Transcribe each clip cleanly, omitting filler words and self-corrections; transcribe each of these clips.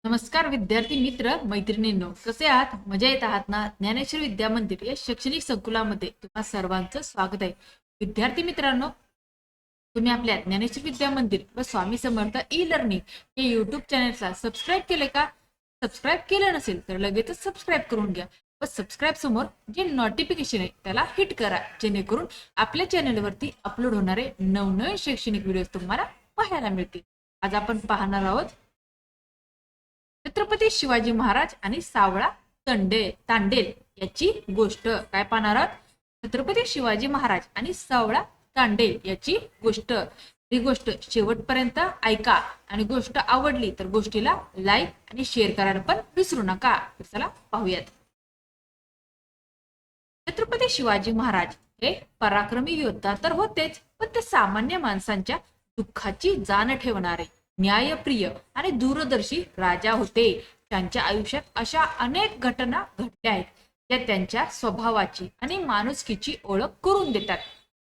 नमस्कार विद्यार्थी मित्र मैत्रिणींनो, कसे आहात? मजेत आहात ना? ज्ञानेश्वर विद्या मंदिर या शैक्षणिक संकुलामध्ये तुम्हा सर्वांचं स्वागत आहे. विद्यार्थी मित्रांनो, तुम्ही आपल्या ज्ञानेश्वर विद्या मंदिर व स्वामी समर्थ ई लर्निंग हे युट्यूब चॅनलला सबस्क्राईब केले का? सबस्क्राईब केलं नसेल तर लगेचच सबस्क्राईब करून घ्या व सबस्क्राईब समोर जे नोटिफिकेशन आहे त्याला हिट करा, जेणेकरून आपल्या चॅनलवरती अपलोड होणारे नवनवीन शैक्षणिक व्हिडिओ तुम्हाला पाहायला मिळतील. आज आपण पाहणार आहोत छत्रपती शिवाजी महाराज आणि सावळा तांडेल याची गोष्ट. काय पाहणार आहोत? छत्रपती शिवाजी महाराज आणि सावळा तांडेल याची गोष्ट. ही गोष्ट शेवटपर्यंत ऐका आणि गोष्ट आवडली तर गोष्टीला लाईक आणि शेअर करायला पण विसरू नका. चला पाहूयात. छत्रपती शिवाजी महाराज हे पराक्रमी योद्धा तर होतेच, पण ते सामान्य माणसांच्या दुःखाची जाण ठेवणारे न्यायप्रिय आणि दूरदर्शी राजा होते. त्यांच्या आयुष्यात अशा अनेक घटना घडल्या आहेत ज्या त्यांच्या स्वभावाची आणि माणुसकीची ओळख करून देतात.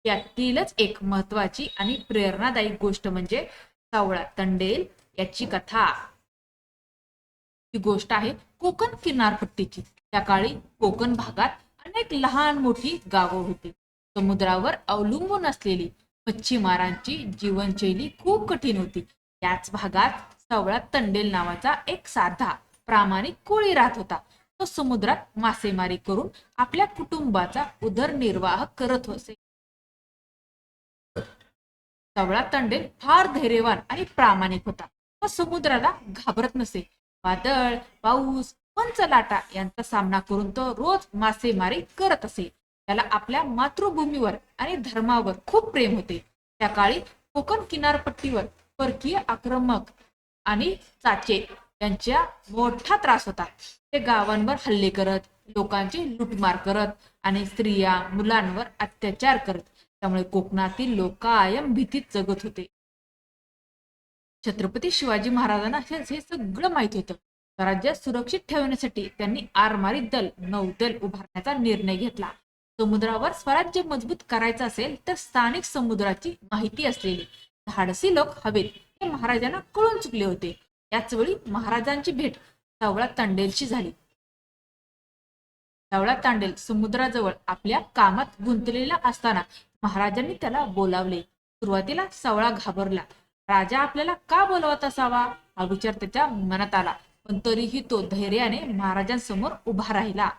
यातीलच एक महत्वाची आणि प्रेरणादायी गोष्ट म्हणजे सावळा तांडेल याची कथा. ही गोष्ट आहे कोकण किनारपट्टीची. त्या काळी कोकण भागात अनेक लहान मोठी गावं होती. समुद्रावर अवलंबून असलेली मच्छीमारांची जीवनशैली खूप कठीण होती. याच भागात सावळा तांडेल नावाचा एक साधा प्रामाणिक कोळी राहत होता. तो समुद्रात मासेमारी करून आपल्या कुटुंबाचा उदरनिर्वाह करत होते. सावळा तांडेल फार धैर्यवान आणि प्रामाणिक होता. तो समुद्राला घाबरत नसे. वादळ, पाऊस, पंच लाटा यांचा सामना करून तो रोज मासेमारी करत असे. त्याला आपल्या मातृभूमीवर आणि धर्मावर खूप प्रेम होते. त्या काळी कोकण किनारपट्टीवर परकीय आक्रमक आणि चाचे यांचा मोठा त्रास होता. ते गावांवर हल्ले करत, लोकांची लुटमार करत आणि स्त्रिया मुलांवर अत्याचार करत. त्यामुळे कोकणातील लोक कायम भीतीत जगत होते. छत्रपती शिवाजी महाराजांना हे सगळं माहित होतं. स्वराज्य सुरक्षित ठेवण्यासाठी त्यांनी आरमारी दल, नौदल उभारण्याचा निर्णय घेतला. समुद्रावर स्वराज्य मजबूत करायचं असेल तर स्थानिक समुद्राची माहिती असलेली धाडसी लोक हवेत हे महाराजांना कळून चुकले होते. याच वेळी महाराजांची भेट सावळा तांडेलशी झाली. सावळा तांडेल समुद्राजवळ आपल्या कामात गुंतलेला असताना महाराजांनी त्याला बोलावले. सुरुवातीला सावळा घाबरला. राजा आपल्याला का बोलवत असावा हा विचार त्याच्या मनात आला, पण तरीही तो धैर्याने महाराजांसमोर उभा राहिला.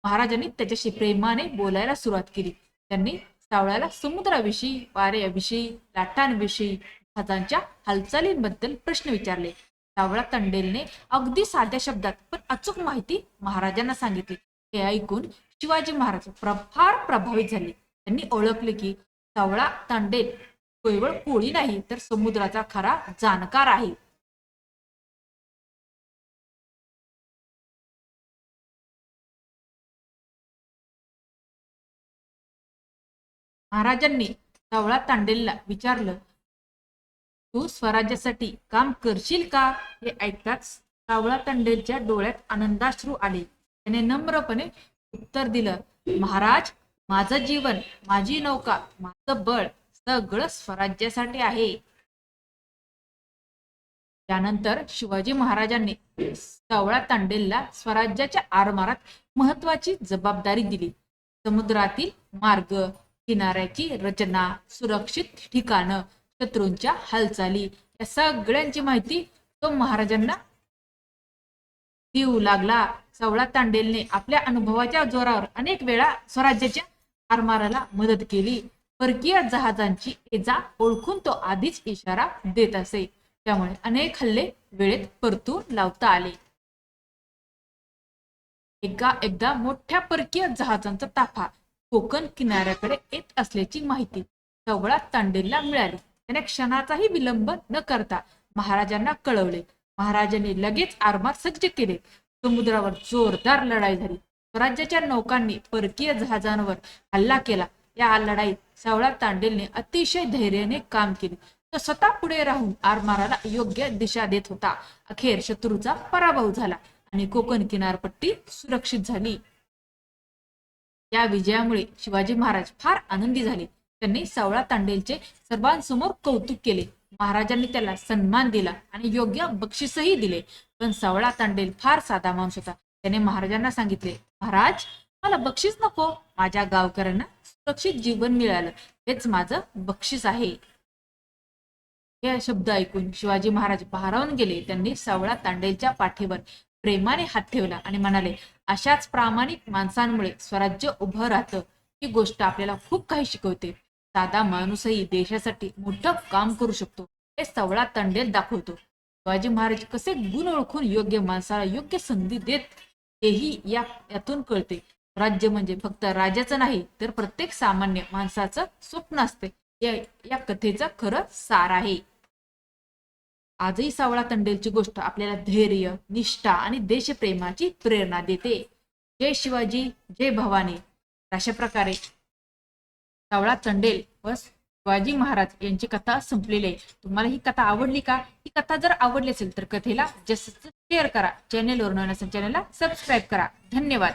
महाराजांनी त्याच्याशी प्रेमाने बोलायला सुरुवात केली. त्यांनी सावळ्याला समुद्राविषयी, वाऱ्याविषयी, लाटांविषयी, जहाजांच्या हालचालींबद्दल प्रश्न विचारले. सावळा तांडेलने अगदी साध्या शब्दात पण अचूक माहिती महाराजांना सांगितली. हे ऐकून शिवाजी महाराज फार प्रभावित झाले. त्यांनी ओळखले की सावळा तांडेल केवळ कोळी नाही तर समुद्राचा खरा जाणकार आहे. महाराजांनी सावळा तांडेलला विचारलं, तू स्वराज्यासाठी काम करशील का? हे ऐकताच सावळा तांडेलच्या डोळ्यात आनंदाश्रू आले. त्याने नम्रपणे उत्तर दिलं, महाराज, माझं जीवन, माझी नौका, माझं बळ सगळं स्वराज्यासाठी आहे. त्यानंतर शिवाजी महाराजांनी सावळा तांडेलला स्वराज्याच्या आरमारात महत्वाची जबाबदारी दिली. समुद्रातील मार्ग, किनाऱ्याची रचना, सुरक्षित ठिकाणं, शत्रूंच्या हालचाली या सगळ्यांची माहिती तो महाराजांना देऊ लागला. सावळा तांडेलने आपल्या अनुभवाच्या जोरावर अनेक वेळा स्वराज्याच्या आरमाराला मदत केली. परकीय जहाजांची एजा ओळखून तो आधीच इशारा देत असे. त्यामुळे अनेक हल्ले वेळेत परतून लावता आले. एकदा मोठ्या परकीय जहाजांचा ताफा कोकण किनाऱ्याकडे येत असल्याची माहिती सावळा तांडेलला मिळाली. त्याने क्षणाचाही विलंब न करता महाराजांना कळवले. महाराजांनी लगेच आरमार सज्ज केले. समुद्रावर जोरदार लढाई झाली. स्वराज्याच्या नौकांनी परकीय जहाजांवर हल्ला केला. या लढाईत सावळा तांडेलने अतिशय धैर्याने काम केले. तो स्वतः पुढे राहून आरमाराला योग्य दिशा देत होता. अखेर शत्रूचा पराभव झाला आणि कोकण किनारपट्टी सुरक्षित झाली. या विजयामुळे शिवाजी महाराज फार आनंदी झाले. त्यांनी सावळा तांडेलचे सर्वांसमोर कौतुक केले. महाराजांनी त्याला सन्मान दिला आणि योग्य बक्षीसही दिले. पण सावळा तांडेल फार साधा माणूस होता. त्याने महाराजांना सांगितले, महाराज, मला बक्षीस नको, माझ्या गावकऱ्यांना सुरक्षित जीवन मिळालं हेच माझं बक्षीस आहे. हे शब्द ऐकून शिवाजी महाराज भारावून गेले. त्यांनी सावळा तांडेलच्या पाठीवर प्रेमाने हात ठेवला आणि म्हणाले, अशाच प्रामाणिक माणसांमुळे स्वराज्य उभं राहतं. ही गोष्ट आपल्याला खूप काही शिकवते. साधा माणूसही देशासाठी मोठं काम करू शकतो हे सावळा तांडेल दाखवतो. शिवाजी महाराज कसे गुण ओळखून योग्य माणसाला योग्य संधी देत हेही यातून कळते. राज्य म्हणजे फक्त राजाचं नाही, तर प्रत्येक सामान्य माणसाचं स्वप्न असते. या कथेचं खरं सार आहे. आजही सावळा तांडेलची गोष्ट आपल्याला धैर्य, निष्ठा आणि देशप्रेमाची प्रेरणा देते. जय शिवाजी, जय भवानी. अशा प्रकारे सावळा तांडेल व शिवाजी महाराज यांची कथा संपलेली आहे. तुम्हाला ही कथा आवडली का? ही कथा जर आवडली असेल तर कथेला जास्त शेअर करा. चॅनेलवर नवीन असेल चॅनेलला सबस्क्राईब करा. धन्यवाद.